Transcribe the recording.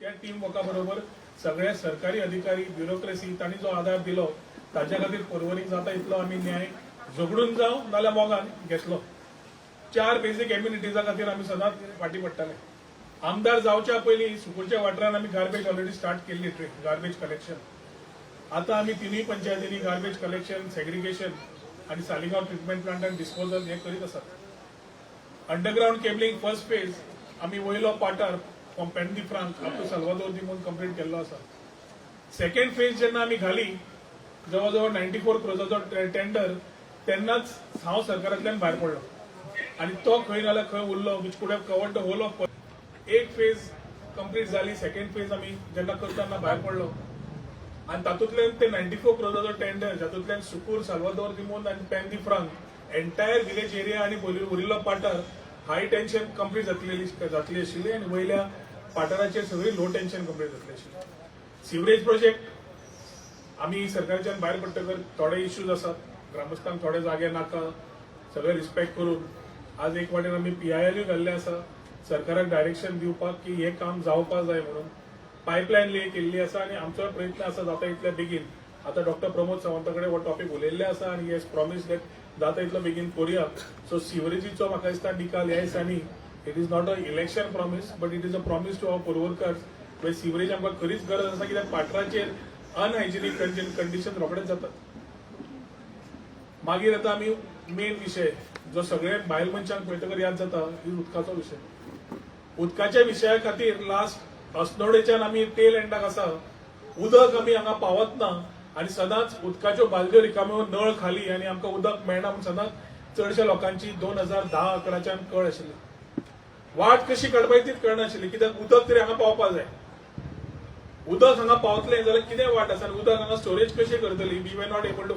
त्या टीम वर्का बरोबर सगळे सरकारी अधिकारी ब्युरोक्रेसी तांणी जो आधार दिलो ताच्या खातीर पर्वरी जाता इतलो आमी न्याय झगडून जावं नाल्यार मोगान घेतलो. 4 बेसिक एम्युनिटीजा खातीर आमी सदांच फाटीं पडटाले. आमदार जावच्या पयलीं सुकूरच्या वाठारांत आमी गार्बेज ऑलरेडी स्टार्ट केल्ली गार्बेज कलेक्शन. आता आमी तिनूय पंचायतींनी गार्बेज कलेक्शन सेग्रिगेशन आणि सालिगांव ट्रिटमेंट प्लांट आनी डिस्पोजल हे करीत आसात. अंडरग्राउंड केबलिंग फर्स्ट फेज आमी वयलो पाटार from Penha de Franca up to Salvador de म्हणून कंप्लीट केल्लो आसा. सेकंड फेज जेन्ना आमी घाली जवळ जवळ 94 क्रोजाचो टेंडर तेन्नाच हांव सरकारांतल्यान भायर पडलो आणि तो खंय नाल्यार खंय उरलो which could have covered the whole of. एक फेज कंप्लीट जाली. सेकंड फेज आमी जेन्ना करतना भायर पडलो आणि तातूंतल्यान ते 94 क्रोजाचो टेंडर जातूंतल्यान सुकूर साल्वादोर दिमोन आणि Penha de Franca entire village area आणि उरिल्लो पाटार हाय टेन्शन कंप्लीट जातली आशिल्ली आणि वयल्या पाटाराचेर सगळी लो टेन्शन कंप्लीट जातली आशिल्ली. सिवरेज प्रोजेक्ट आमी सरकाराच्यान भायर पडटकर थोडे इश्यूज आसात. ग्रामस्थांक थोडे जागे नाका सगळे रिस्पेक्ट करून आज एक वाटेन आमी PILूय घाल्ले आसा सरकाराक डायरेक्शन दिवपाक की हे काम जावपाक जाय म्हणून. पायपलायन ले केल्ली आसा आणि आमचो प्रयत्न आसा जाता इतल्या बेगीन. आता डॉक्टर प्रमोद सावंता कडेन हो टॉपिक उलयल्ले आसा आणि येस प्रॉमिस दॅट जाता इतलो बेगीन करुया. सो सिवरेजीचो म्हाका दिसता निकाल ह्या दिसांनी it is not a election promise but it is a promise to our पुरवरकर्स वे सिवरेज आमकां खरीच गरज आसा कित्याक पाटराचेर अनहायजिनीक कंडिशन रोखडेच जातात. मागीर आता आमी मेन विषय जो सगळे बायल मनशांक पळयतकर याद जाता ही उदकाचो विषय. उदकाच्या विशया खातीर लास्ट अस्नोडेच्यान आमी टेल एंडाक आसा. उदक आमी हांगा पावत ना आणि सदांच उदकाच्यो बालद्यो रिकाम्यो नळ खाली आणि आमकां उदक मेळना म्हणून सदांच चडशा लोकांची 2010-11च्यान कळ आशिल्ली. वाट कशी काडपाची तीच कळनाशिल्ली कित्याक उदक तरी हांगा पावपाक जाय. उदक हांगा पावतलें जाल्यार कितें वाट आसा उदक हांगा स्टोरेज कशें करतली. We were not able to